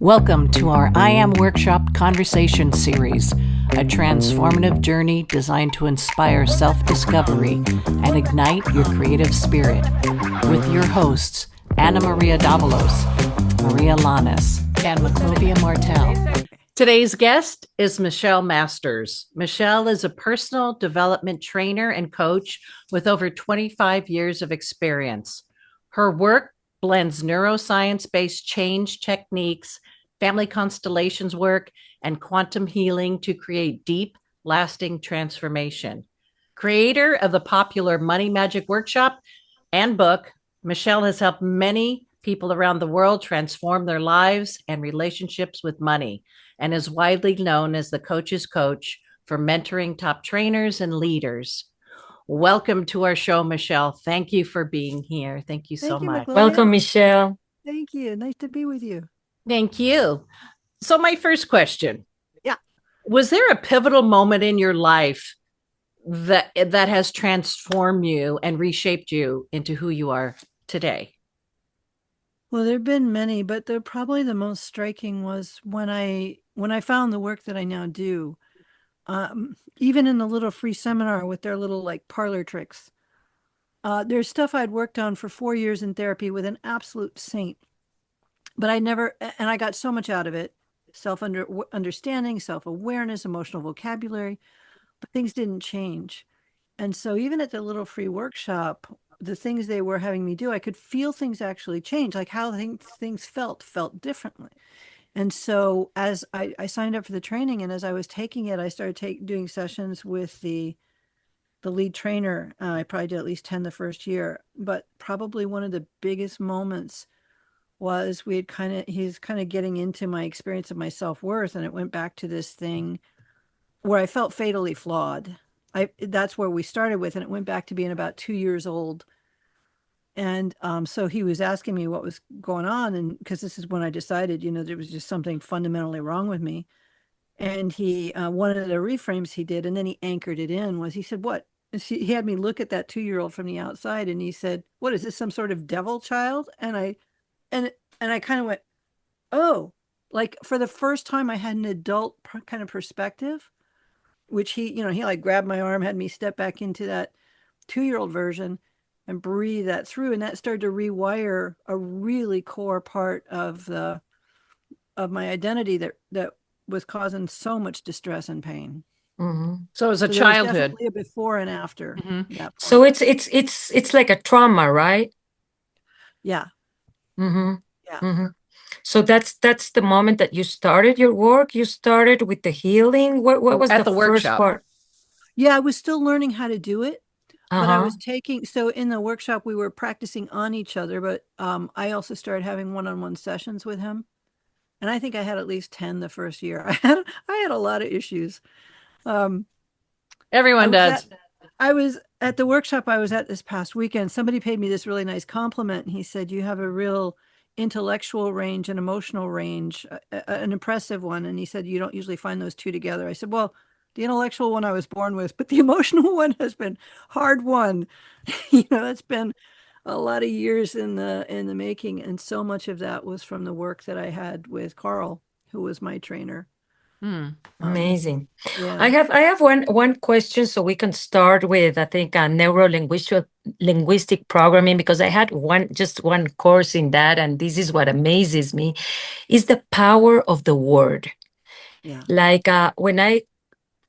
Welcome to our I Am Workshop Conversation Series, a transformative journey designed to inspire self-discovery and ignite your creative spirit. With your hosts, Anna Maria Davalos, Maria Lanes, and Maclovia Martel. Today's guest is Michelle Masters. Michelle is a personal development trainer and coach with over 25 years of experience. Her work blends neuroscience-based change techniques, family constellations work, and quantum healing to create deep, lasting transformation. Creator of the popular Money Magic Workshop and book, Michelle has helped many people around the world transform their lives and relationships with money, and is widely known as the coach's coach for mentoring top trainers and leaders. Welcome to our show, Michelle. Thank you for being here. Thank you so much. Welcome, Michelle. Thank you. Nice to be with you. Thank you. So my first question. Yeah. Was there a pivotal moment in your life that has transformed you and reshaped you into who you are today? Well, there have been many, but probably the most striking was when I found the work that I now do. Even in the little free seminar with their little like parlor tricks. There's stuff I'd worked on for 4 years in therapy with an absolute saint. But I got so much out of it. Understanding, self-awareness, emotional vocabulary, but things didn't change. And so even at the little free workshop, the things they were having me do, I could feel things actually change, like how things felt differently. And so as I signed up for the training, and as I was taking it, I started doing sessions with the lead trainer. I probably did at least 10 the first year, but probably one of the biggest moments was he's kind of getting into my experience of my self-worth, and it went back to this thing where I felt fatally flawed. That's where we started with, and it went back to being about 2 years old. And so he was asking me what was going on, and because this is when I decided, there was just something fundamentally wrong with me. And he one of the reframes he did, and then he anchored it in, was he said, "What?" He had me look at that 2-year-old from the outside, and he said, "What is this? Some sort of devil child?" And I kind of went, "Oh!" Like for the first time, I had an adult kind of perspective, which he like grabbed my arm, had me step back into that 2-year-old version and breathe that through. And that started to rewire a really core part of my identity that was causing so much distress and pain. Mm-hmm. So it was a childhood. Definitely a before and after. Mm-hmm. So it's like a trauma, right? Yeah. Mm-hmm. Yeah. Mm-hmm. So that's the moment that you started your work. You started with the healing. What was At the the first workshop. part? Yeah, I was still learning how to do it. But I Uh-huh. was so in the workshop, we were practicing on each other, but I also started having one-on-one sessions with him. And I think I had at least 10 the first year. I had a lot of issues. Everyone does. I was at the workshop I was at this past weekend. Somebody paid me this really nice compliment. And he said, "You have a real intellectual range and emotional range, an impressive one." And he said, "You don't usually find those two together." I said, "Well, the intellectual one I was born with, but the emotional one has been hard won." It's been a lot of years in the making. And so much of that was from the work that I had with Carl, who was my trainer. Amazing. Yeah. I have one question, so we can start with, I think, linguistic programming, because I had just one course in that, and this is what amazes me, is the power of the word. Yeah. Like when I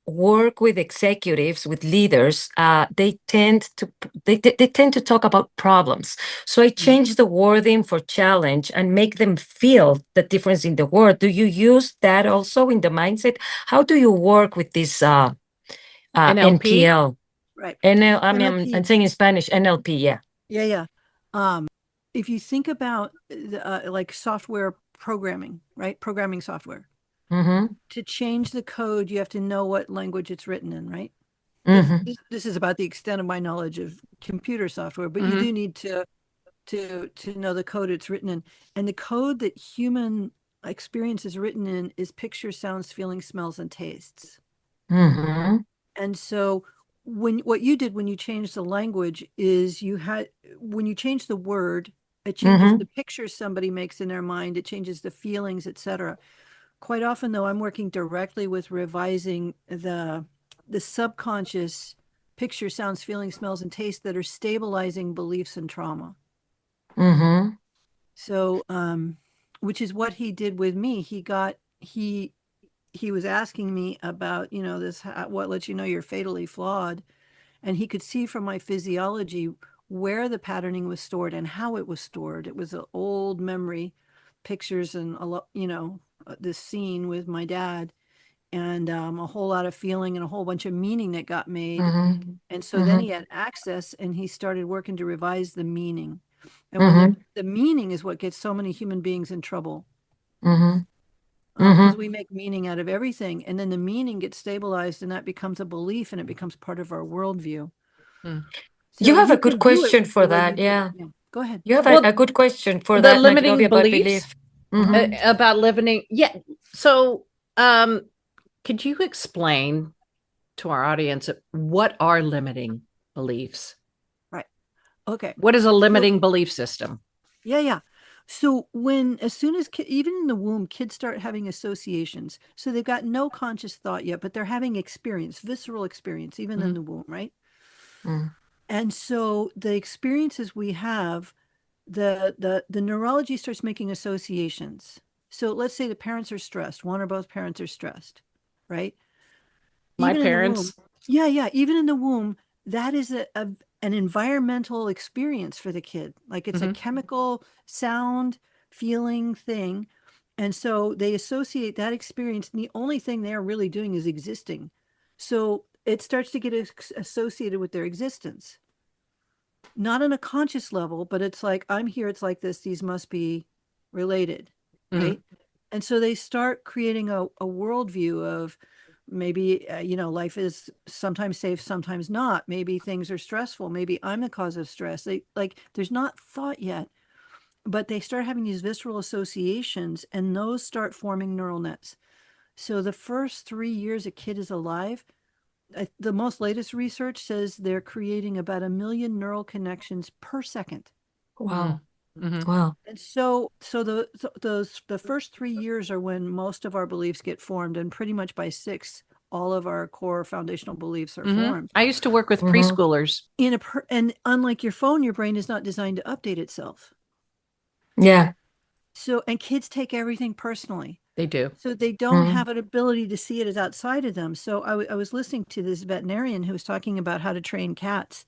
work with executives, with leaders, they tend to talk about problems. So I change the wording for challenge and make them feel the difference in the word. Do you use that also in the mindset? How do you work with this NLP? NPL? Right. I'm saying in Spanish, NLP, yeah. Yeah. If you think about like software programming, right? Programming software. Mm-hmm. To change the code, you have to know what language it's written in, right? Mm-hmm. This is about the extent of my knowledge of computer software, but Mm-hmm. you do need to know the code it's written in. And the code that human experience is written in is pictures, sounds, feelings, smells, and tastes. Mm-hmm. And so what you did when you changed the language is when you changed the word, It changes the pictures somebody makes in their mind. It changes the feelings, etc. Quite often, though, I'm working directly with revising the subconscious picture, sounds, feelings, smells, and tastes that are stabilizing beliefs and trauma. Mm-hmm. So, which is what he did with me. He was asking me about, this, what lets you know you're fatally flawed. And he could see from my physiology where the patterning was stored and how it was stored. It was an old memory, pictures, and a lot, this scene with my dad, and a whole lot of feeling and a whole bunch of meaning that got made. Mm-hmm. And so then he had access, and he started working to revise the meaning. And when Mm-hmm. the meaning is what gets so many human beings in trouble, Mm-hmm. because Mm-hmm. we make meaning out of everything, and then the meaning gets stabilized, and that becomes a belief, and it becomes part of our worldview. Mm. You So have a you good can do it question for the way you that. did it. Yeah. Yeah. Go ahead. You have Well, a good question for the that, limiting Magnolia, about beliefs belief. Mm-hmm. about limiting. Yeah. So, could you explain to our audience what are limiting beliefs? Right. Okay. What is a So, limiting belief system? yeah. So as soon as even in the womb, kids start having associations. So they've got no conscious thought yet, but they're having experience, visceral experience, even in Mhm. the womb, right? Mm-hmm. And so the experiences we have, the neurology starts making associations. So let's say the parents are stressed, one or both parents are stressed, right? My Even in the womb. parents. Yeah, even in the womb, that is an environmental experience for the kid. Like it's a Mhm. chemical, sound, feeling thing. And so they associate that experience, and the only thing they're really doing is existing. So it starts to get associated with their existence, not on a conscious level, but it's like, I'm here, it's like this, these must be related, Mhm. right? And so they start creating a worldview of maybe, life is sometimes safe, sometimes not. Maybe things are stressful. Maybe I'm the cause of stress. There's not thought yet, but they start having these visceral associations, and those start forming neural nets. So the first 3 years a kid is alive, the most latest research says they're creating about 1 million neural connections per second. Wow. Mhm. Wow. And so the first 3 years are when most of our beliefs get formed, and pretty much by 6, all of our core foundational beliefs are Mhm. formed. I used to work with Mm-hmm. preschoolers. And unlike your phone, your brain is not designed to update itself. Yeah. So, and kids take everything personally. They do. So they don't Mm-hmm. have an ability to see it as outside of them. So I was listening to this veterinarian who was talking about how to train cats.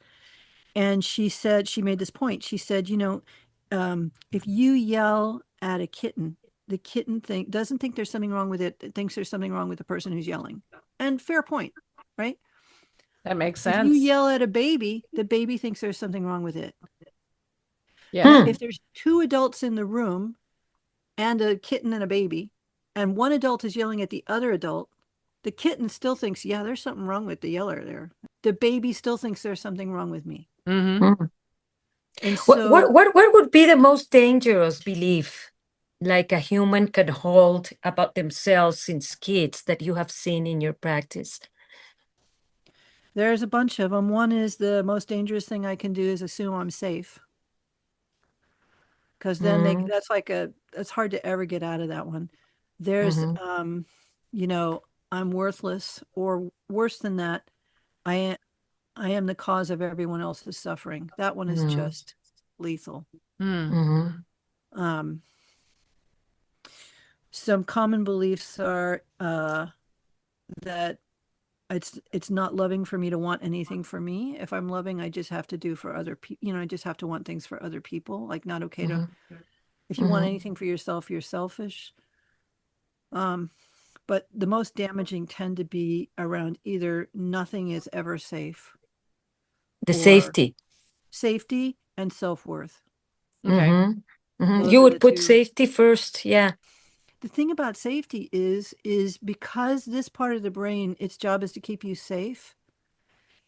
And she made this point. She said, if you yell at a kitten, the kitten doesn't think there's something wrong with it. It thinks there's something wrong with the person who's yelling. And fair point, right? That makes If you sense. yell at a baby, the baby thinks there's something wrong with it. Yeah. Now, Hmm. if there's 2 adults in the room and a kitten and a baby, and one adult is yelling at the other adult, the kitten still thinks, yeah, there's something wrong with the yeller there. The baby still thinks there's something wrong with me. Mhm. Hmm. And What, what, so what, what would be the most dangerous belief like a human can hold about themselves since kids that you have seen in your practice? there's a bunch of them. One is, the most dangerous thing I can do is assume I'm safe. Because then Mm-hmm. that's hard to ever get out of that one. There's, Mm-hmm. you know, I'm worthless, or worse than that, I am, I am the cause of everyone else's suffering. That one is Mm-hmm. just lethal. Mm. Mm-hmm. Um, some common beliefs are that it's not loving for me to want anything for me. If I'm loving, I just have to do for other people. I just have to want things for other people. Like, not okay to, if you want Mm-hmm. anything for yourself, you're selfish. Um, but the most damaging tend to be around either nothing is ever safe, The or safety. safety and self-worth. Okay. Mm-hmm. Mm-hmm. Those You are the would put two. safety first. Yeah. The thing about safety is because this part of the brain, its job is to keep you safe.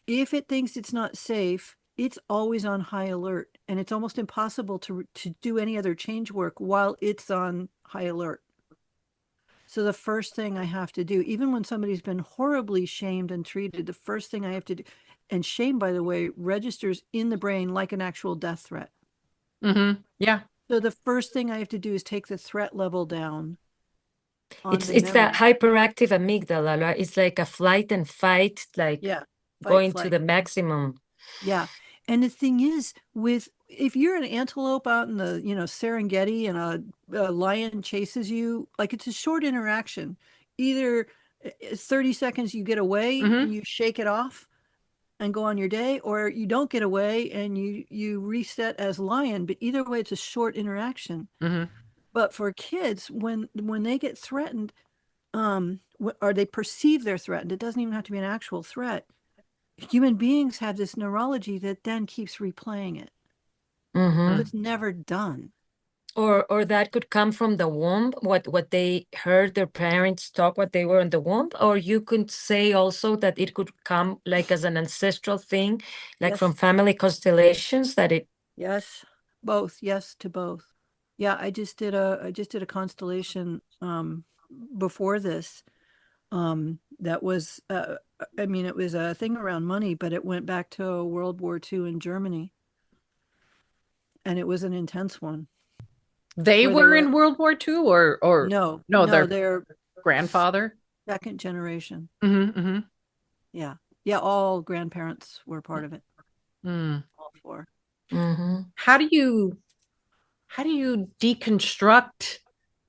If it thinks it's not safe, it's always on high alert, and it's almost impossible to do any other change work while it's on high alert. So the first thing I have to do, even when somebody's been horribly shamed and treated, the first thing I have to do, and shame, by the way, registers in the brain like an actual death threat. Yeah. So the first thing I have to do is take the threat level down on the It's that memory. hyperactive amygdala, right? It's like a flight and fight, like Yeah, fight, going to flight. the maximum. Yeah. And the thing is, with if you're an antelope out in the, Serengeti and a lion chases you, like it's a short interaction. Either it's 30 seconds you get away and Hmm. you shake it off and go on your day, or you don't get away and you reset as lion. But either way, it's a short interaction. Hmm. But for kids, when they get threatened, or they perceive they're threatened, it doesn't even have to be an actual threat. Human beings have this neurology that then keeps replaying it. So Mm-hmm. it's never done. Or that could come from the womb, what they heard their parents talk what they were in the womb. Or you could say also that it could come like as an ancestral thing, like from Yes, family constellations that it. yes, both. Yes to both. Yeah, I just did a constellation before this. That was I mean it was a thing around money, but it went back to World War II in Germany, and it was an intense one They where they were were in World War II, or no, no, no, their they're grandfather. second generation. Hmm. Yeah. Yeah, all grandparents were part of it. Hmm. All four. Mm-hmm. How do you deconstruct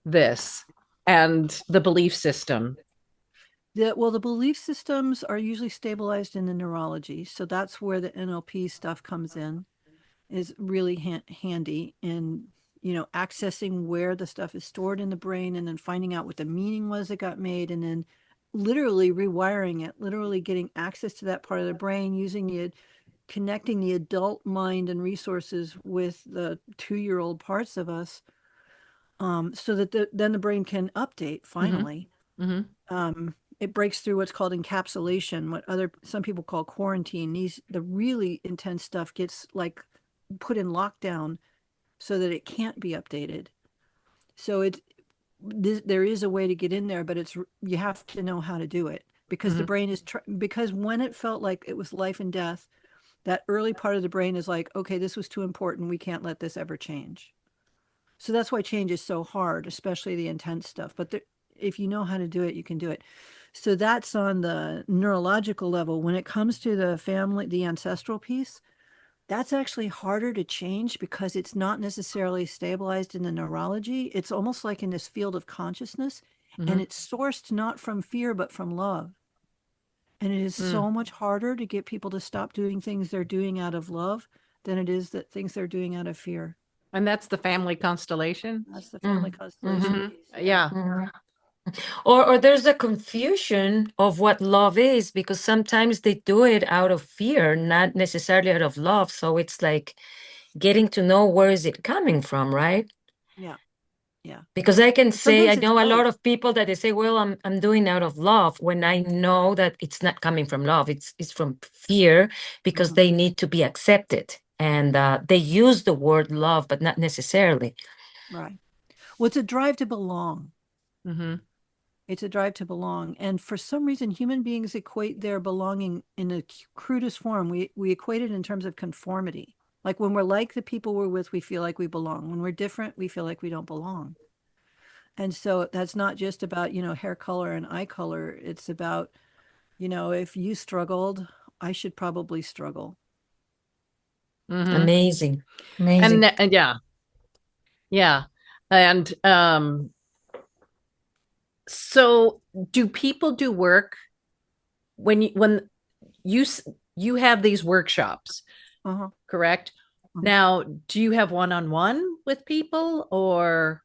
this and the belief system? Well, the belief systems are usually stabilized in the neurology. So that's where the NLP stuff comes in, is really handy in, accessing where the stuff is stored in the brain and then finding out what the meaning was that got made and then literally rewiring it, literally getting access to that part of the brain, using it, connecting the adult mind and resources with the 2-year-old parts of us, so that then the brain can update Hmm. finally. Hmm. It breaks through what's called encapsulation, what other some people call quarantine. The really intense stuff gets like put in lockdown so that it can't be updated. So there is a way to get in there, but you have to know how to do it, because the Hmm. brain because when it felt like it was life and death, that early part of the brain is like, okay, this was too important. We can't let this ever change. So that's why change is so hard, especially the intense stuff. But if you know how to do it, you can do it. So that's on the neurological level. When it comes to the family, the ancestral piece, that's actually harder to change because it's not necessarily stabilized in the neurology. It's almost like in this field of consciousness, and Hmm. it's sourced not from fear, but from love. And it is Mm. so much harder to get people to stop doing things they're doing out of love than it is that things they're doing out of fear. And that's the family constellation. That's the family constellation Mm-hmm. Hmm. piece. Yeah. Yeah. Mm-hmm. Or there's a confusion of what love is, because sometimes they do it out of fear, not necessarily out of love. So it's like getting to know where is it coming from, right? Yeah. Yeah. Because I can say, I Sometimes it's know a lot both. of people that they say, well, I'm doing out of love, when I know that it's not coming from love. It's from fear, because Mhm. they need to be accepted. And they use the word love, but not necessarily. Right. Well, it's a drive to belong. Hmm. It's a drive to belong. And for some reason, human beings equate their belonging in the crudest form. We equate it in terms of conformity. Like when we're like the people we're with, we feel like we belong. When we're different, we feel like we don't belong. And so that's not just about, hair color and eye color. It's about, if you struggled, I should probably struggle. Hmm. Amazing. Amazing. And yeah, yeah. And so do people do work when you you have these workshops, Uh-huh. correct? Uh-huh. Now, do you have one-on-one with people, or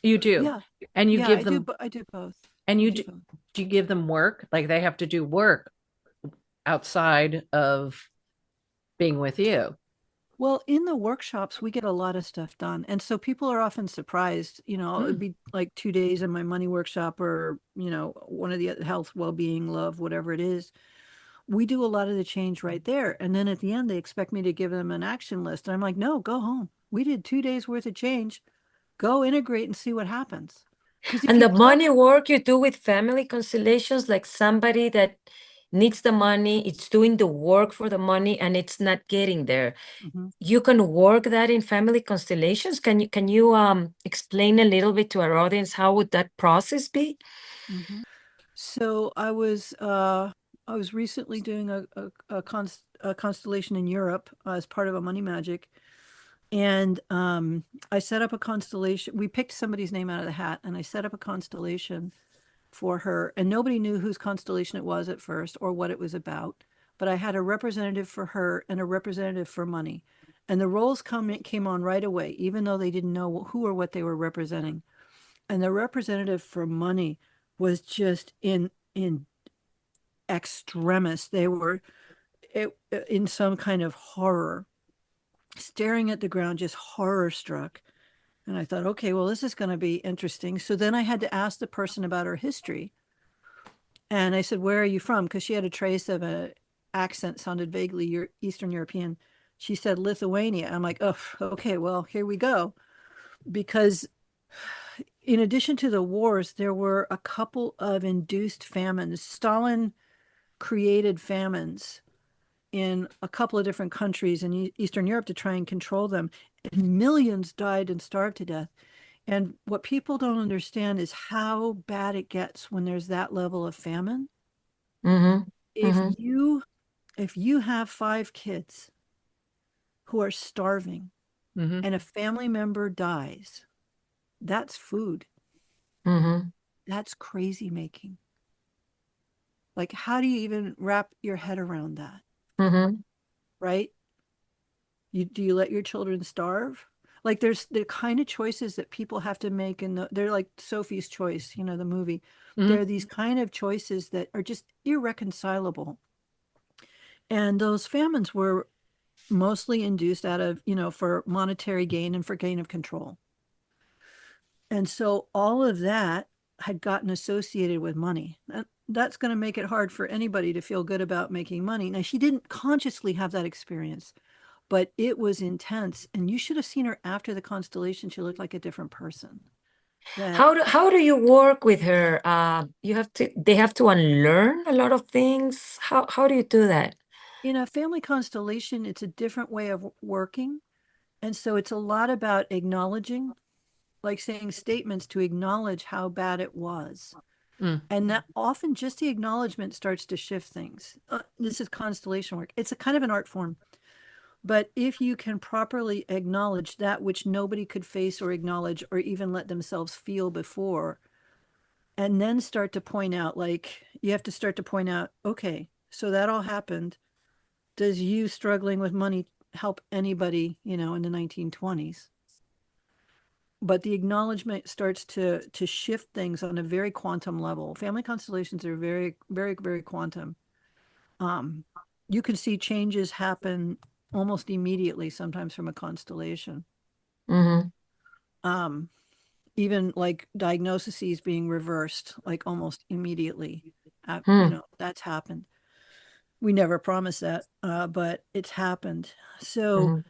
you do? Yeah. And you Yeah, give them, I do both. and I you do do, both. do you give them work? Like they have to do work outside of being with you? Well, in the workshops, we get a lot of stuff done. And so people are often surprised, it'd Mm. be like 2 days in my money workshop or, one of the health, well-being, love, whatever it is. We do a lot of the change right there. And then at the end, they expect me to give them an action list. And I'm like, no, go home. We did 2 days worth of change. Go integrate and see what happens. Because if And you the go, money work you do with family constellations, like somebody that needs the money, it's doing the work for the money, and it's not getting there. Mhm. You can work that in family constellations. Can you explain a little bit to our audience how would that process be? Mhm. So I was recently doing a constellation in Europe as part of a money magic. And I set up a constellation. We picked somebody's name out of the hat, and I set up a constellation for her. And nobody knew whose constellation it was at first or what it was about. But I had a representative for her and a representative for money. And the roles came on right away, even though they didn't know who or what they were representing. And the representative for money was just in extremis. They were in some kind of horror, staring at the ground, just horror struck. And I thought, okay, well, this is going to be interesting. So then I had to ask the person about her history. And I said, where are you from? Because she had a trace of a accent, sounded vaguely Eastern European. She said Lithuania. I'm like, oh, okay, well, here we go. Because in addition to the wars, there were a couple of induced famines. Stalin created famines in a couple of different countries in Eastern Europe to try and control them. And millions died and starved to death. And what people don't understand is how bad it gets when there's that level of famine. Mm-hmm. If Mm-hmm. you if you have 5 kids who are starving Mm-hmm. and a family member dies, that's food. Mm-hmm. That's crazy making. Like, how do you even wrap your head around that? Mm-hmm. Right? Do you let your children starve? Like, there's the kind of choices that people have to make, and they're like Sophie's Choice, the movie. There Mm-hmm. are these kind of choices that are just irreconcilable. And those famines were mostly induced out of, for monetary gain and for gain of control. And so all of that had gotten associated with money. That's going to make it hard for anybody to feel good about making money. Now, she didn't consciously have that experience, but it was intense. And you should have seen her after the constellation. She looked like a different person. That How do you work with her? They have to unlearn a lot of things. How do you do that? in a family constellation, it's a different way of working. And so it's a lot about acknowledging, like saying statements to acknowledge how bad it was. Mm. And that often just the acknowledgement starts to shift things. This is constellation work. It's a kind of an art form. But if you can properly acknowledge that which nobody could face or acknowledge or even let themselves feel before, and then start to point out, like, you have to start to point out, okay, so that all happened. Does you struggling with money help anybody, in the 1920s? But the acknowledgement starts to shift things on a very quantum level. Family constellations are very, very, very quantum. Um, you can see changes happen almost immediately, sometimes from a constellation. Mm-hmm. Um, Even like diagnoses being reversed, like almost immediately. Hmm. That's happened. We never promised that, but it's happened. So Mm-hmm.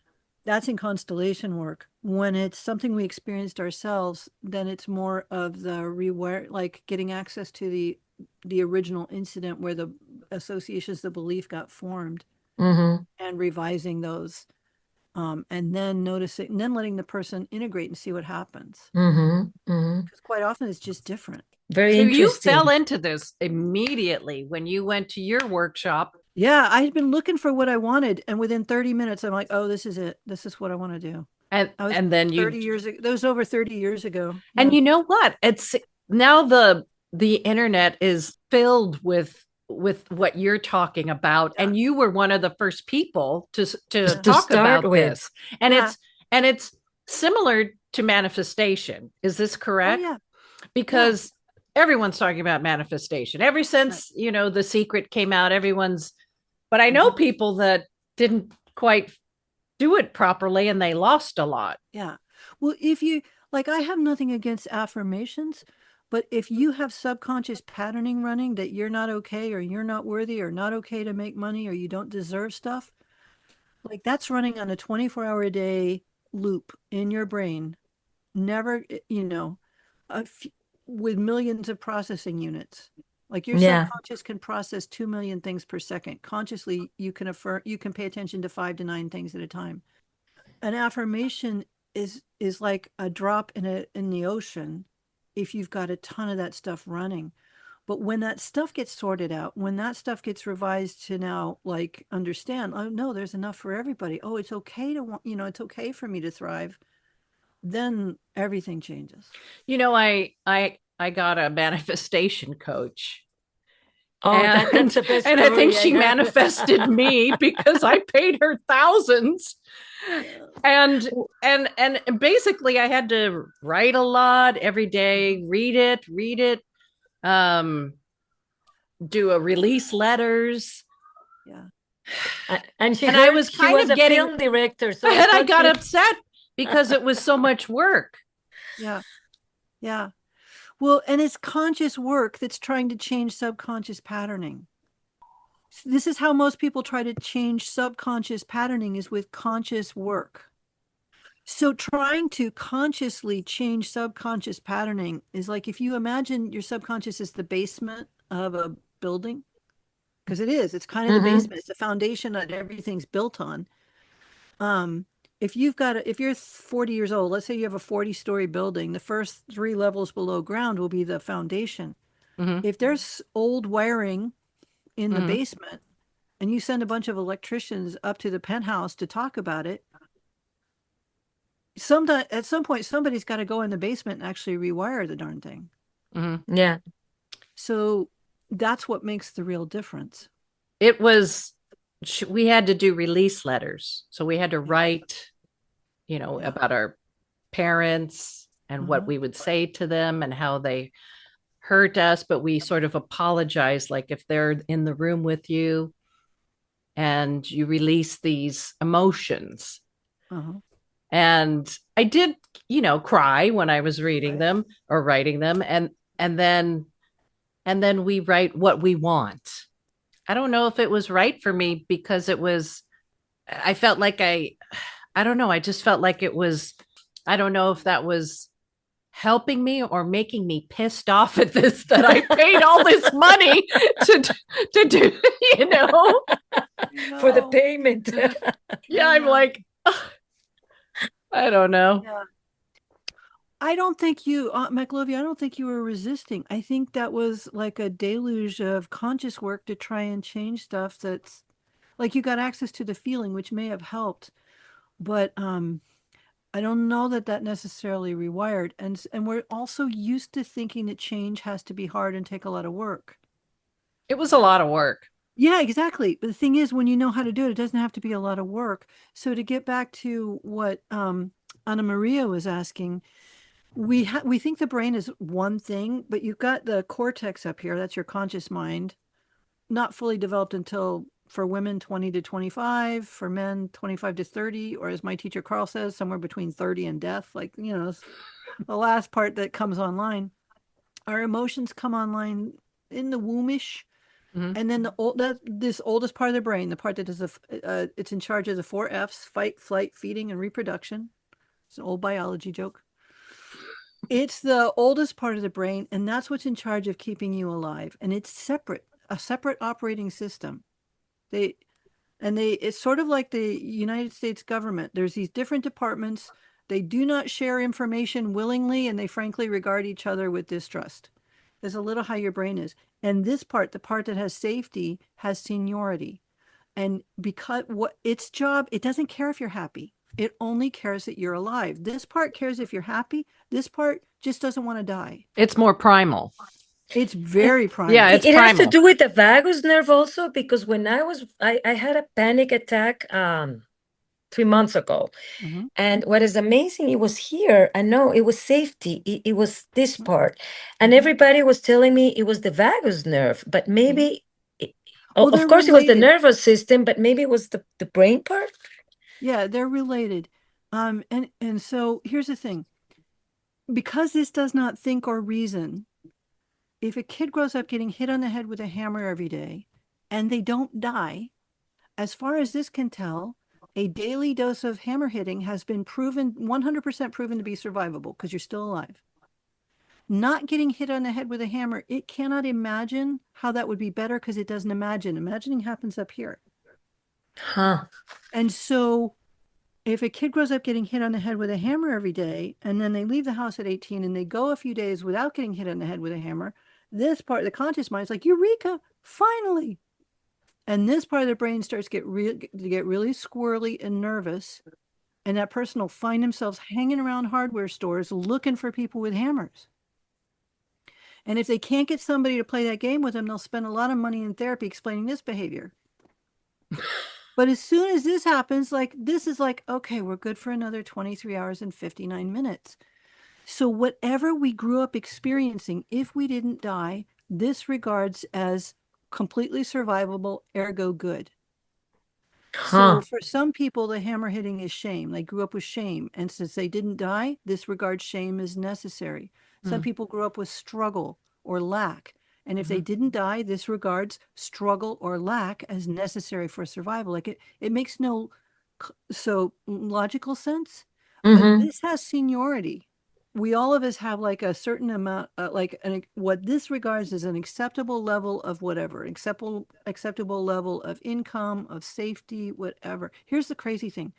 that's in constellation work. When it's something we experienced ourselves, then it's more of the rewire, like getting access to the original incident where the associations, the belief got formed, Mm-hmm. and revising those, and then noticing, and then letting the person integrate and see what happens. Mm-hmm. Mm-hmm. Because quite often it's just different. Very So you fell interesting. into this immediately when you went to your workshop. Yeah, I had been looking for what I wanted, and within 30 minutes, I'm like, oh, this is it. This is what I want to do. and I was and then 30 you years ago. That was over 30 years ago. and Yeah. you know what? It's now the internet is filled with what you're talking about, Yeah. and you were one of the first people to Yeah. To talk start about with. this. And Yeah. it's similar to manifestation. Is this Oh, correct? yeah. Yeah. Because everyone's talking about manifestation ever Right. since, The Secret came out. But I know Mhm. people that didn't quite do it properly and they lost a lot. Yeah. Well, if you like, I have nothing against affirmations, but if you have subconscious patterning running that you're not okay or you're not worthy or not okay to make money or you don't deserve stuff, like that's running on a 24-hour a day loop in your brain, never, a f- with millions of processing units. Like your Yeah. subconscious can process 2 million things per second. Consciously, you can pay attention to 5 to 9 things at a time. An affirmation is like a drop in the ocean if you've got a ton of that stuff running. But when that stuff gets sorted out, when that stuff gets revised to now like understand, oh no, there's enough for everybody. Oh, it's okay to want, it's okay for me to thrive. Then everything changes. I got a manifestation coach. Oh, And that's the best and I think story I she heard. manifested me because I paid her thousands. And basically I had to write a lot every day, read it, um, do a release letters. Yeah. And she And I heard was she kind was of a getting, film director, so and I thought got she- upset because it was so much work. Yeah. Yeah. Well, and it's conscious work that's trying to change subconscious patterning. This is how most people try to change subconscious patterning is with conscious work. So trying to consciously change subconscious patterning is like if you imagine your subconscious is the basement of a building, because it is, it's kind of the basement, it's the foundation that everything's built on. If you're 40 years old, let's say you have a 40-story building, the first 3 levels below ground will be the foundation. Mhm. If there's old wiring in the Mhm. basement and you send a bunch of electricians up to the penthouse to talk about it, at some point somebody's got to go in the basement and actually rewire the darn thing. Mhm. Yeah. So that's what makes the real difference. It was, we had to do release letters. So we had to write, Yeah. about our parents and what we would say to them and how they hurt us, but we sort of apologize, like if they're in the room with you and you release these emotions. Uh-huh. And I did, cry when I was reading them or writing them, and then we write what we want. I don't know if it was right for me because I felt like I don't know, I just felt like it was, I don't know if that was helping me or making me pissed off at this, that I paid all this money to do, For the payment. Yeah, I'm like, I don't know. Yeah. I don't think you, McLovey, I don't think you were resisting. I think that was like a deluge of conscious work to try and change stuff that's like you got access to the feeling, which may have helped. But I don't know that necessarily rewired. And we're also used to thinking that change has to be hard and take a lot of work. It was a lot of work. Yeah, exactly. But the thing is, when you know how to do it, it doesn't have to be a lot of work. So to get back to what Anna Maria was asking, we think the brain is one thing, but you've got the cortex up here. That's your conscious mind, not fully developed until for women 20 to 25, for men 25 to 30, or as my teacher Carl says, somewhere between 30 and death. Like, the last part that comes online. Our emotions come online in the wombish. Mhm. And then this oldest part of the brain, the part that is it's in charge of the 4 F's: fight, flight, feeding, and reproduction. It's an old biology joke. It's the oldest part of the brain, and that's what's in charge of keeping you alive. And it's a separate operating system. It's sort of like the United States government. There's these different departments. They do not share information willingly, and they frankly regard each other with distrust. There's a little how your brain is. And this part, the part that has safety, has seniority. And because its job, it doesn't care if you're happy. It only cares that you're alive. This part cares if you're happy. This part just doesn't want to die. It's more primal. It's very primal. Yeah, it's it has to primal. do with the vagus nerve also, because when I had a panic attack 3 months ago. Mhm. And what is amazing, it was here. I know it was safety. It was this Mhm. part. And everybody was telling me it was the vagus nerve, but maybe, Well, of they're course, it was the related. nervous system, but maybe it was the brain part. Yeah, they're related. And so here's the thing. Because this does not think or reason, if a kid grows up getting hit on the head with a hammer every day and they don't die, as far as this can tell, a daily dose of hammer hitting has been proven 100% proven to be survivable because you're still alive. not getting hit on the head with a hammer, it cannot imagine how that would be better because it doesn't imagine. Imagining happens up here. Huh. And so if a kid grows up getting hit on the head with a hammer every day, and then they leave the house at 18 and they go a few days without getting hit on the head with a hammer, this part of the conscious mind is like, Eureka, finally. And this part of the brain starts to get really squirrely and nervous. And that person will find themselves hanging around hardware stores looking for people with hammers. And if they can't get somebody to play that game with them, they'll spend a lot of money in therapy explaining this behavior. But as soon as this happens, like this is like, okay, we're good for another 23 hours and 59 minutes. So whatever we grew up experiencing, if we didn't die, this regards as completely survivable, ergo good. Huh. So for some people, the hammer hitting is shame. They grew up with shame. And since they didn't die, this regards shame as necessary. Some people grew up with struggle or lack. And if they didn't die, this regards struggle or lack as necessary for survival. Like it makes no logical sense, but Mm-hmm. this has seniority. We all of us have like a certain amount, what this regards as an acceptable level of whatever, acceptable level of income, of safety, whatever. Here's the crazy thing.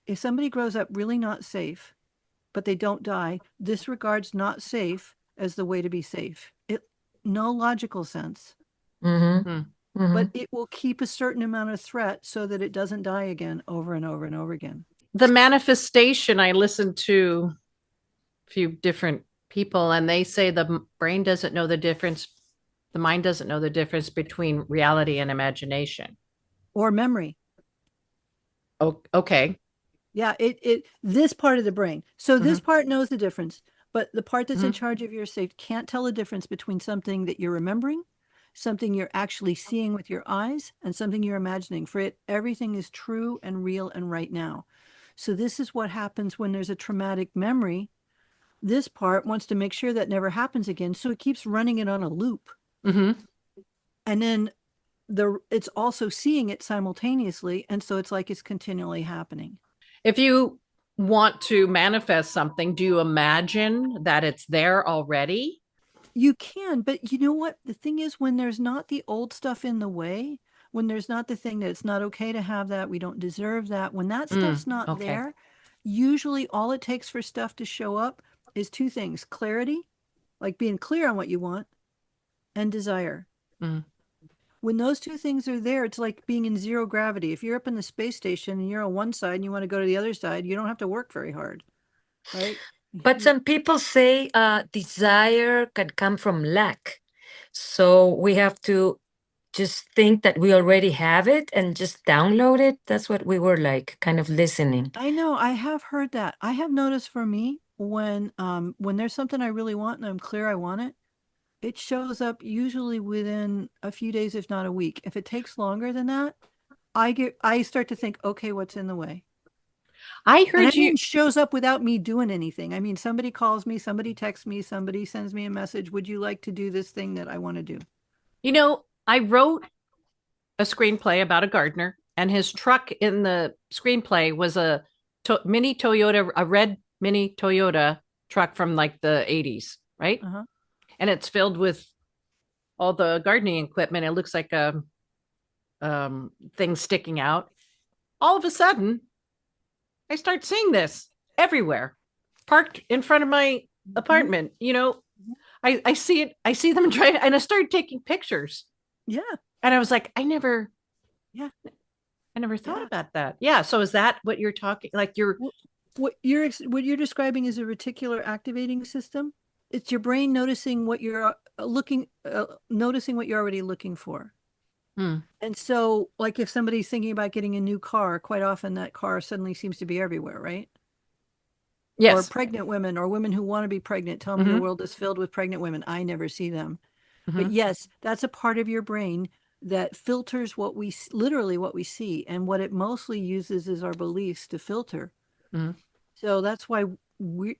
If somebody grows up really not safe, but they don't die, this regards not safe as the way to be safe. No logical sense, Mm-hmm. Mm-hmm. but it will keep a certain amount of threat so that it doesn't die again over and over and over again. The manifestation, I listened to a few different people, and they say the brain doesn't know the difference, the mind doesn't know the difference between reality and imagination. Or memory. Oh, okay. Yeah, this part of the brain. So this part knows the difference, but the part that's in charge of your safe can't tell the difference between something that you're remembering, something you're actually seeing with your eyes, and something you're imagining. For it, everything is true and real and right now. So this is what happens when there's a traumatic memory. This part wants to make sure that never happens again, so it keeps running it on a loop. Mm-hmm. And then it's also seeing it simultaneously, and so it's like it's continually happening. If you want to manifest something, do you imagine that it's there already? You can, but you know what? The thing is, when there's not the old stuff in the way, when there's not the thing that it's not okay to have that, we don't deserve that, when that stuff's not Okay. there, usually all it takes for stuff to show up is two things: clarity, like being clear on what you want, and desire. When those two things are there, it's like being in zero gravity. If you're up in the space station and you're on one side and you want to go to the other side, you don't have to work very hard, right? But some people say desire can come from lack. So we have to just think that we already have it and just download it. That's what we were like, kind of listening. I know, I have heard that. I have noticed for me when there's something I really want and I'm clear I want it, it shows up usually within a few days, if not a week. If it takes longer than that, I start to think, okay, what's in the way? I And I heard you. mean, shows up without me doing anything. I mean, somebody calls me, somebody texts me, somebody sends me a message. Would you like to do this thing that I want to do? You know, I wrote a screenplay about a gardener, and his truck in the screenplay was a mini Toyota, a red mini Toyota truck from like the 80s, right? Uh-huh. And it's filled with all the gardening equipment. It looks like a thing sticking out. All of a sudden, I start seeing this everywhere, parked in front of my apartment. You know, I see it. I see them drive, and I started taking pictures. Yeah. And I was like, I never Yeah. thought Yeah. about that. Yeah. So is that what you're talking? Like you're What you're describing is a reticular activating system. It's your brain noticing what you're noticing what you're already looking for. And so, like if somebody's thinking about getting a new car, quite often that car suddenly seems to be everywhere, right? yes. Or pregnant women or women who want to be pregnant. Tell me the world is filled with pregnant women. I never see them. But yes, that's a part of your brain that filters literally what we see. And what it mostly uses is our beliefs to filter. So that's why we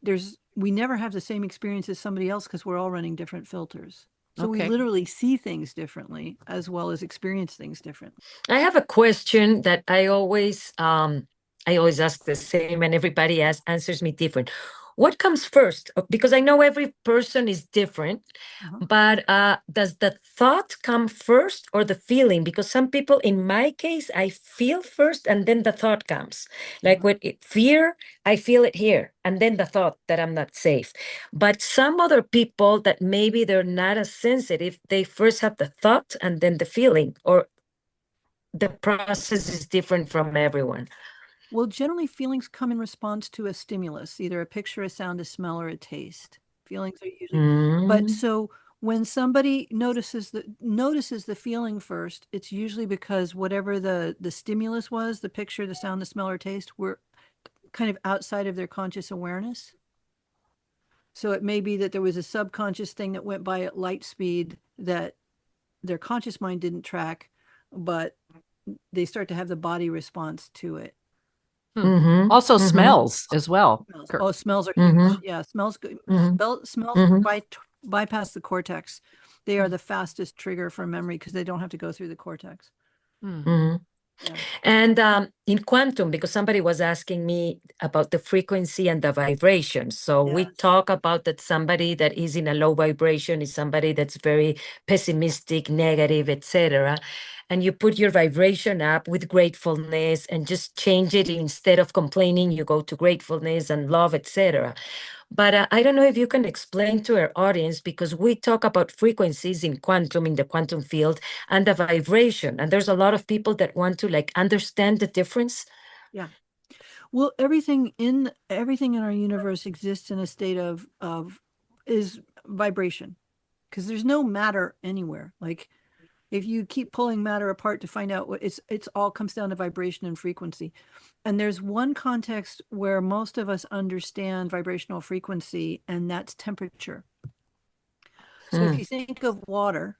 never have the same experience as somebody else because we're all running different filters. So we literally see things differently as well as experience things differently. I have a question that I always ask the same, and everybody answers me different. What comes first? Because I know every person is different, Uh-huh. but does the thought come first or the feeling? Because some people, in my case, I feel first and then the thought comes. Like with fear, I feel it here, and then the thought that I'm not safe. But some other people that maybe they're not as sensitive, they first have the thought and then the feeling, or the process is different from everyone. Well, generally feelings come in response to a stimulus, either a picture, a sound, a smell, or a taste. Feelings are usually, but Mm. so when somebody notices the feeling first, it's usually because whatever the stimulus was, the picture, the sound, the smell, or taste, were kind of outside of their conscious awareness. So it may be that there was a subconscious thing that went by at light speed that their conscious mind didn't track, but they start to have the body response to it. Mm-hmm. Also Mm-hmm. smells as well. Smells. Oh, smells are Mm-hmm. huge. Yeah, smells go, Mm-hmm. smells Mm-hmm. bypass the cortex. They are the fastest trigger for memory because they don't have to go through the cortex. Mm-hmm. Yeah. And in quantum, because somebody was asking me about the frequency and the vibration. So we Yes. talk about that somebody that is in a low vibration is somebody that's very pessimistic, negative, etc. And you put your vibration up with gratefulness and just change it. Instead of complaining, you go to gratefulness and love, etc. But I don't know if you can explain to our audience, because we talk about frequencies in quantum, in the quantum field, and the vibration. And there's a lot of people that want to like understand the difference. Yeah. Well, everything in our universe exists in a state of is vibration because there's no matter anywhere. Like if you keep pulling matter apart to find out what it's all comes down to vibration and frequency. And there's one context where most of us understand vibrational frequency, and that's temperature. So if you think of water,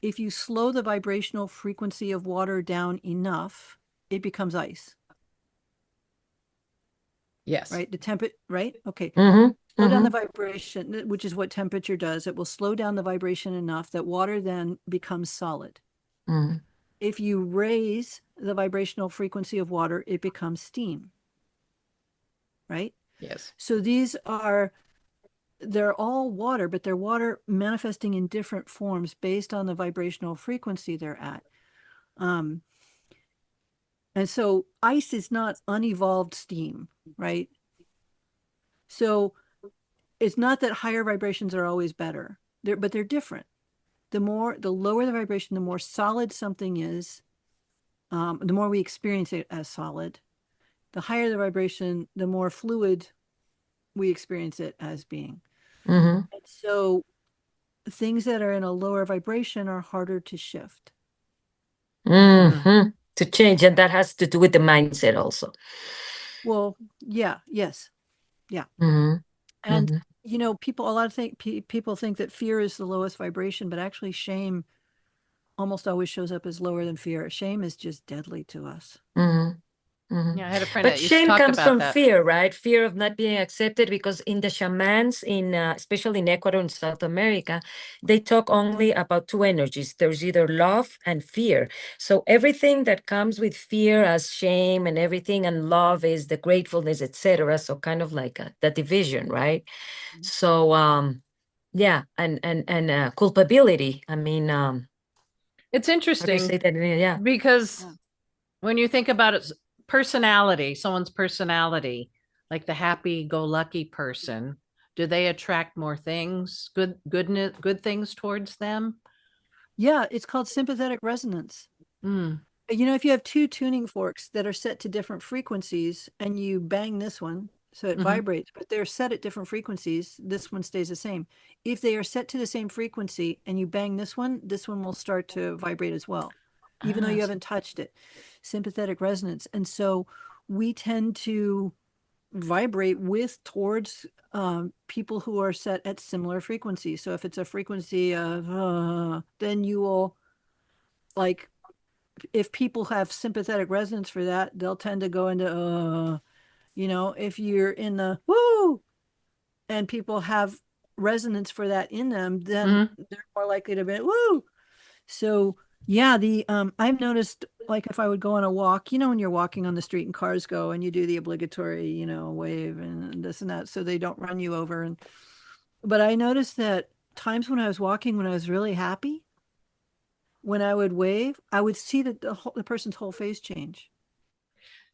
if you slow the vibrational frequency of water down enough, it becomes ice. Yes. Right? Right? Okay. Mm-hmm. Slow down the Mm-hmm. vibration, which is what temperature does. It will slow down the vibration enough that water then becomes solid. Mm-hmm. If you raise the vibrational frequency of water, it becomes steam. Right? Yes. So they're all water, but they're water manifesting in different forms based on the vibrational frequency they're at. And so ice is not unevolved steam, right? So it's not that higher vibrations are always better, but they're different. The lower the vibration, the more solid something is, the more we experience it as solid. The higher the vibration, the more fluid we experience it as being. Mm-hmm. And so things that are in a lower vibration are harder to shift. Mm-hmm. To change, and that has to do with the mindset also. Well, yeah, yes, yeah. Mm-hmm. And Mm-hmm. people think that fear is the lowest vibration, but actually shame almost always shows up as lower than fear. Shame is just deadly to us. Mm-hmm. Mm-hmm. Yeah, I had a friend But that used to shame talk comes about from that. fear, right? Fear of not being accepted, because in the shamans, especially in Ecuador and South America, they talk only about two energies. There's either love and fear. So everything that comes with fear as shame and everything, and love is the gratefulness, etc. So kind of like the division, right? So yeah, and culpability. I mean, It's how do you interesting say that? Yeah. because when you think about it, personality, someone's personality, like the happy-go-lucky person, do they attract more things, good things towards them? Yeah, it's called sympathetic resonance. Mm. If you have two tuning forks that are set to different frequencies and you bang this one, so it vibrates, but they're set at different frequencies, this one stays the same. If they are set to the same frequency and you bang this one will start to vibrate as well, even though you haven't touched it. Sympathetic resonance. And so we tend to vibrate towards people who are set at similar frequencies. So if it's a frequency of, then you will, like, if people have sympathetic resonance for that, they'll tend to go into, if you're in the woo and people have resonance for that in them, then they're more likely to be woo. So yeah, I've noticed like if I would go on a walk, you know, when you're walking on the street and cars go and you do the obligatory, you know, wave and this and that so they don't run you over. And but I noticed that times when I was walking, when I was really happy, when I would wave, I would see that the person's whole face change.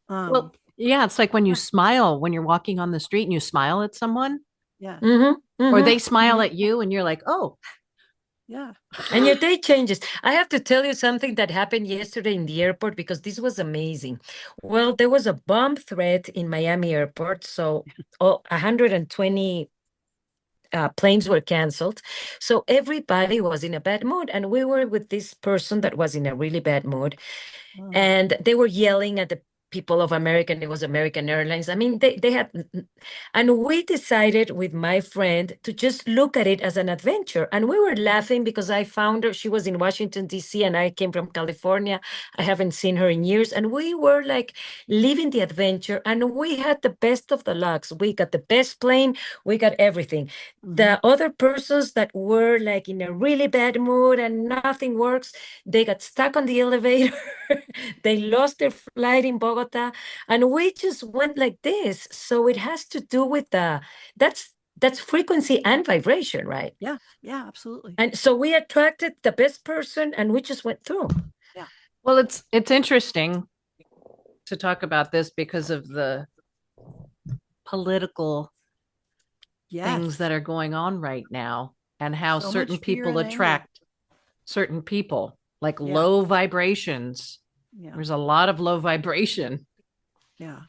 Well, Um, yeah, it's like when you yeah, smile when you're walking on the street and you smile at someone, yeah, Mm-hmm, or mm-hmm, they smile mm-hmm. at you and you're like, oh, yeah. And your day changes. I have to tell you something that happened yesterday in the airport because this was amazing. Well, there was a bomb threat in Miami airport, so 120 planes were canceled. So everybody was in a bad mood, and we were with this person that was in a really bad mood, Oh, and they were yelling at the people of American. It was American Airlines. I mean, they had, and we decided with my friend to just look at it as an adventure. And we were laughing because I found her. She was in Washington, D.C., and I came from California. I haven't seen her in years. And we were like living the adventure, and we had the best of the lucks. We got the best plane, we got everything. mhm. The other persons that were like in a really bad mood and nothing works, they got stuck on the elevator. They lost their flight in Bogota, and we just went like this. So it has to do with that's frequency and vibration, right? Yeah, yeah, absolutely. And so we attracted the best person, and we just went through. Yeah. well, it's interesting to talk about this because of the political things Yes. that are going on right now and how So certain much fear people and anger. attract certain people, like Yeah, low vibrations. yeah, There's a lot of low vibration. yeah.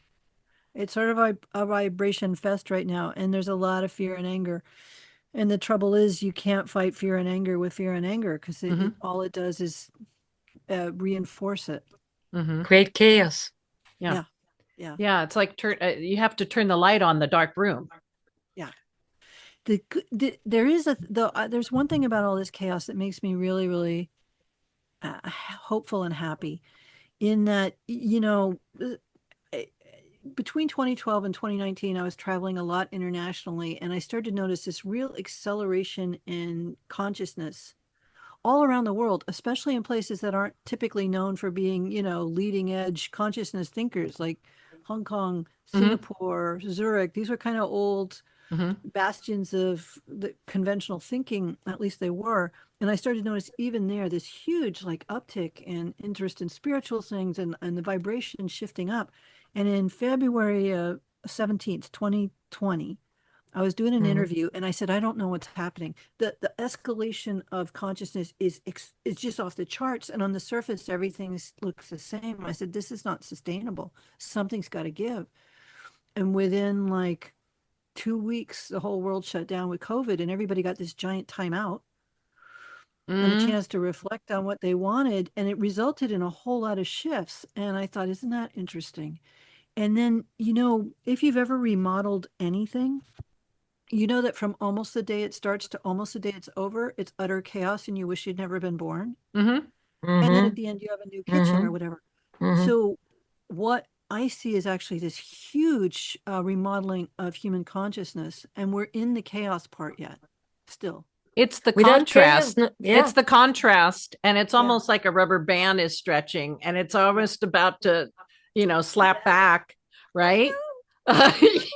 It's sort of a vibration fest right now, and there's a lot of fear and anger. And the trouble is, you can't fight fear and anger with fear and anger because Mm-hmm. it all it does is reinforce it. Mm-hmm. Great chaos. Yeah. Yeah, yeah, Yeah. It's like you have to turn the light on the dark room. yeah. There is there's one thing about all this chaos that makes me really, really hopeful and happy. In that, you know, eh, between 2012 and 2019, I was traveling a lot internationally, and I started to notice this real acceleration in consciousness all around the world, especially in places that aren't typically known for being, you know, leading edge consciousness thinkers like Hong Kong, Mm-hmm. Singapore, Zurich. These were kind of old Mm-hmm. bastions of the conventional thinking, at least they were. And I started to notice even there this huge like uptick in interest in spiritual things and the vibration shifting up. And in February 17th, 2020, I was doing an Mhm. interview and I said, I don't know what's happening. The escalation of consciousness is just off the charts. And on the surface, everything looks the same. I said, this is not sustainable. Something's got to give. And within like 2 weeks, the whole world shut down with COVID and everybody got this giant timeout and a Mm-hmm. chance to reflect on what they wanted. And it resulted in a whole lot of shifts. And I thought, isn't that interesting? And then, you know, if you've ever remodeled anything, you know that from almost the day it starts to almost the day it's over, it's utter chaos and you wish you'd never been born. Mm-hmm. And then Mm-hmm. at the end, you have a new kitchen or Mm-hmm. whatever. Mm-hmm. So, what I see is actually this huge remodeling of human consciousness, and we're in the chaos part yet, still. It's the Without chaos, contrast. no, It's yeah. the contrast. And it's Yeah. almost like a rubber band is stretching and it's Yeah. almost about to, slap back, I right? know.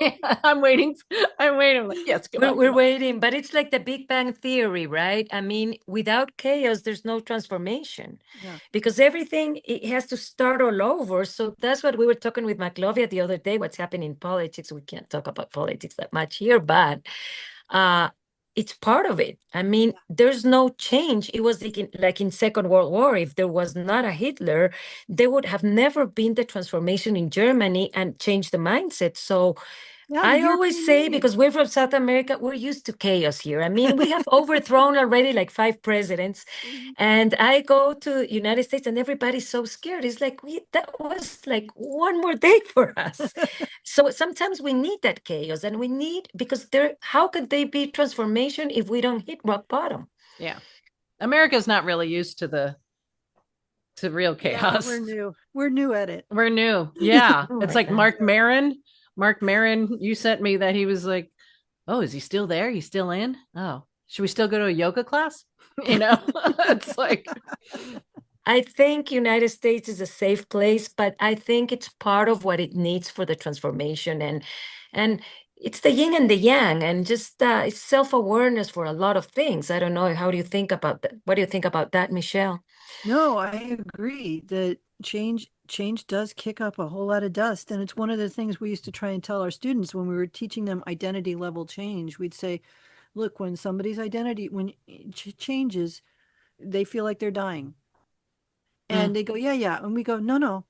Yeah, I'm waiting. I'm waiting. Like, yes, come on, We're come on. waiting, but it's like the Big Bang Theory, right? I mean, without chaos, there's no transformation Yeah. because everything it has to start all over. So that's what we were talking with Maclovia the other day. What's happening in politics? We can't talk about politics that much here, but uh, it's part of it. I mean, Yeah. there's no change. It was like in Second World War. If there was not a Hitler, there would have never been the transformation in Germany and change the mindset. So Yeah. The I always European say, Union. because we're from South America, we're used to chaos here. I mean, we have overthrown already like 5 presidents. Mhm. And I go to United States and everybody's so scared. It's like that was like one more day for us. So sometimes we need that chaos and we need because there how could they be transformation if we don't hit rock bottom? Yeah. America's not really used to real Yeah, chaos. we're new. We're new at it. We're new. Yeah. Oh It's my like God. Mark Marin. Mark Marin, you sent me that he was like, oh, is he still there? He's still in? Oh, should we still go to a yoga class? It's like, I think United States is a safe place, but I think it's part of what it needs for the transformation, and it's the yin and the yang, and just it's self-awareness for a lot of things. I don't know. How do you think about that? What do you think about that, Michelle? No, I agree that change does kick up a whole lot of dust. And it's one of the things we used to try and tell our students when we were teaching them identity level change. We'd say, look, when somebody's identity when it changes, they feel like they're dying. And they go, yeah, yeah. And we go, no, no,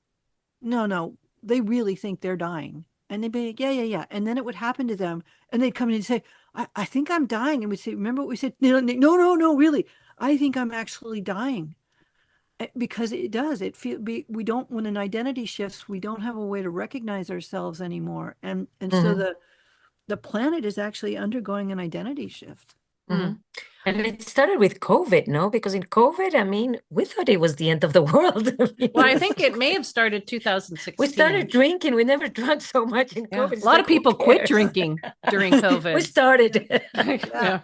no, no. They really think they're dying. And they'd be like, yeah, yeah, yeah. And then it would happen to them. And they'd come in and say, I think I'm dying. And we'd say, remember what we said? No, no, no, no, really. I think I'm actually dying. Because it does. We don't, when an identity shifts, we don't have a way to recognize ourselves anymore. And so Mhm, the planet is actually undergoing an identity shift. mhm. And it started with COVID, no? Because in COVID, I mean, we thought it was the end of the world. I mean, Well, I think it may have started we 2016. started drinking. We never drank so much in Yeah. COVID. A It's lot like, of who people quit cares? drinking during We COVID. started. Yeah,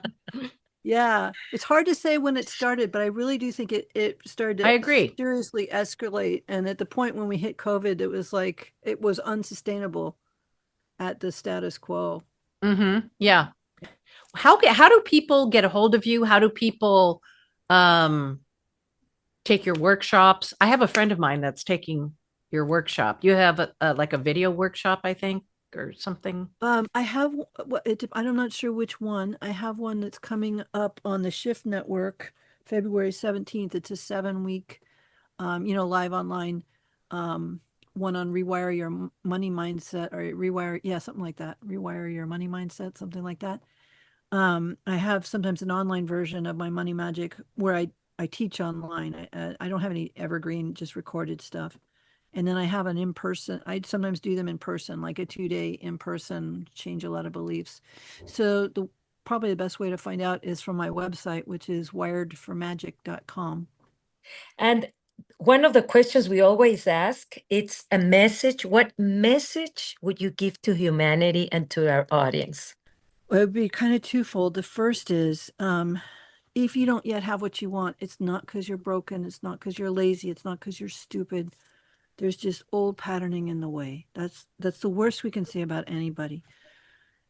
Yeah, it's hard to say when it started, but I really do think it started I to agree. seriously escalate. And at the point when we hit COVID, it was like it was unsustainable at the status quo. Yeah. How do people get a hold of you? How do people um take your workshops? I have a friend of mine that's taking your workshop. You have like a video workshop, I think, or something. I have I'm not sure which one. I have one that's coming up on the Shift Network, February 17th. It's a 7 week, live online, one on rewire your money mindset or rewire, yeah, something like that. Rewire your money mindset, something like that. I have sometimes an online version of my money magic where I teach online. I don't have any evergreen, just recorded stuff. And then I have an in person, I sometimes do them in person, like a 2 day in person, change a lot of beliefs. So probably the best way to find out is from my website, which is wiredformagic.com. And one of the questions we always ask, it's a message. What message would you give to humanity and to our audience? It would be kind of twofold. The first is if you don't yet have what you want, it's not because you're broken, it's not because you're lazy, it's not because you're stupid. There's just old patterning in the way. That's the worst we can say about anybody.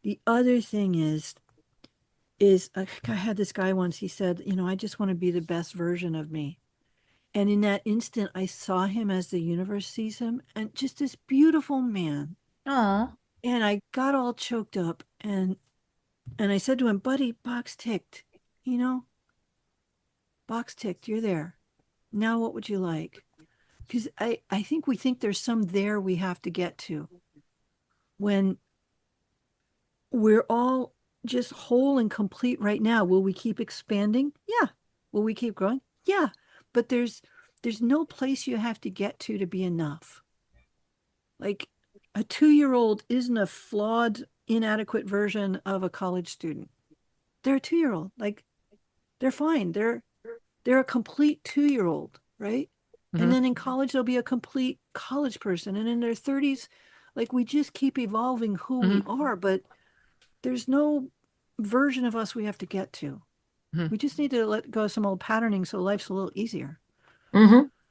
The other thing is I had this guy once, he said, I just want to be the best version of me. And in that instant, I saw him as the universe sees him, and just this beautiful man. Oh, And I got all choked up, and I said to him, buddy, box ticked, you know, box ticked, you're there. Now what would you like? Because I think we think there's some there we have to get to when we're all just whole and complete right now. Will we keep expanding? Yeah. Will we keep growing? Yeah. But there's no place you have to get to be enough. Like a 2-year-old isn't a flawed, inadequate version of a college student. They're a 2-year-old. Like they're fine. They're a complete 2-year-old, right? And then in college they'll be a complete college person. And in their 30s, like we just keep evolving who we are, but there's no version of us we have to get to. We just need to let go of some old patterning so life's a little easier.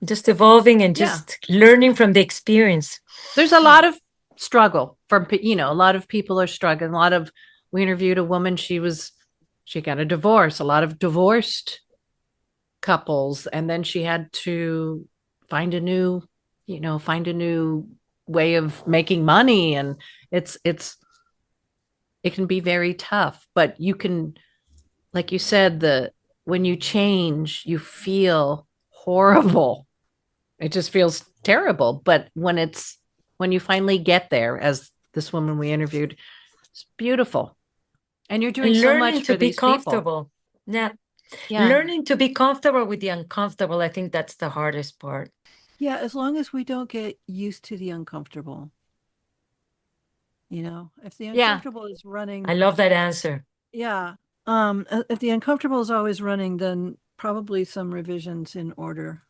Just evolving and Yeah. just learning from the experience. There's a lot of struggle from, a lot of people are struggling. We interviewed a woman, she got a divorce, a lot of divorced couples, and then she had to find a new way of making money, and it can be very tough, but you can, like you said, when you change you feel horrible. It just feels terrible, but when you finally get there, as this woman we interviewed, it's beautiful, and you're doing And so learning much to for be these people. comfortable. Yeah. Yeah. Learning to be comfortable with the uncomfortable. I think that's the hardest part. Yeah, as long as we don't get used to the uncomfortable. If the Yeah. uncomfortable is running, I love that answer. yeah. If the uncomfortable is always running, then probably some revisions in order.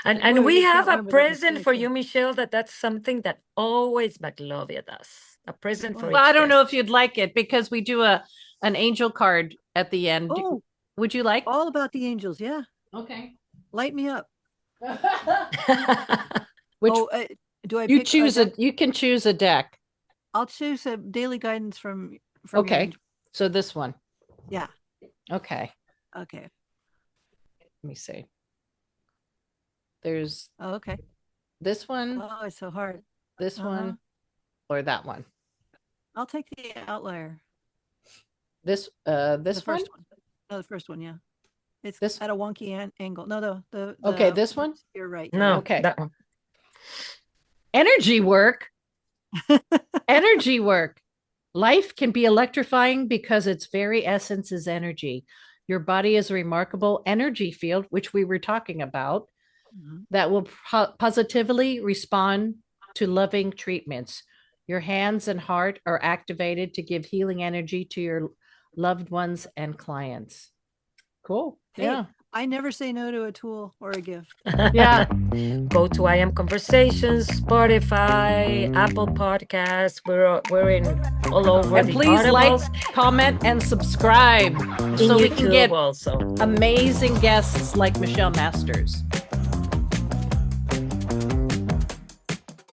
And Boy, we can't have a remember that present mistake, for yeah. you, Michelle, that's something that always Maglovia does. A present for What? Well, I each don't know guest. if you'd like it, because we do an angel card at the end. Oh, Would you like? all about the angels, yeah. Okay. Light me up. Which Oh, do I you pick choose deck? you can choose a deck. I'll choose a daily guidance from your Okay. angel. So this one. Yeah. Okay. Okay. Let me see. There's Oh, okay. this one, Oh, it's so hard. this Uh-huh. one, or that one. I'll take the outlier. This The this one? first one. No, the first one. Yeah. It's This- at a wonky angle. No, the Okay, this one? You're right. No, Okay. that one. Energy work. Energy work. Life can be electrifying because its very essence is energy. Your body is a remarkable energy field, which we were talking about, Mhm. that will positively respond to loving treatments. Your hands and heart are activated to give healing energy to your loved ones and clients. Cool. Hey, Yeah. I never say no to a tool or a gift. Yeah. Go to I Am Conversations, Spotify, Apple Podcasts. We're in all over And the please Audibles, like, comment, and subscribe in so we YouTube can get also. amazing guests like Michelle Masters.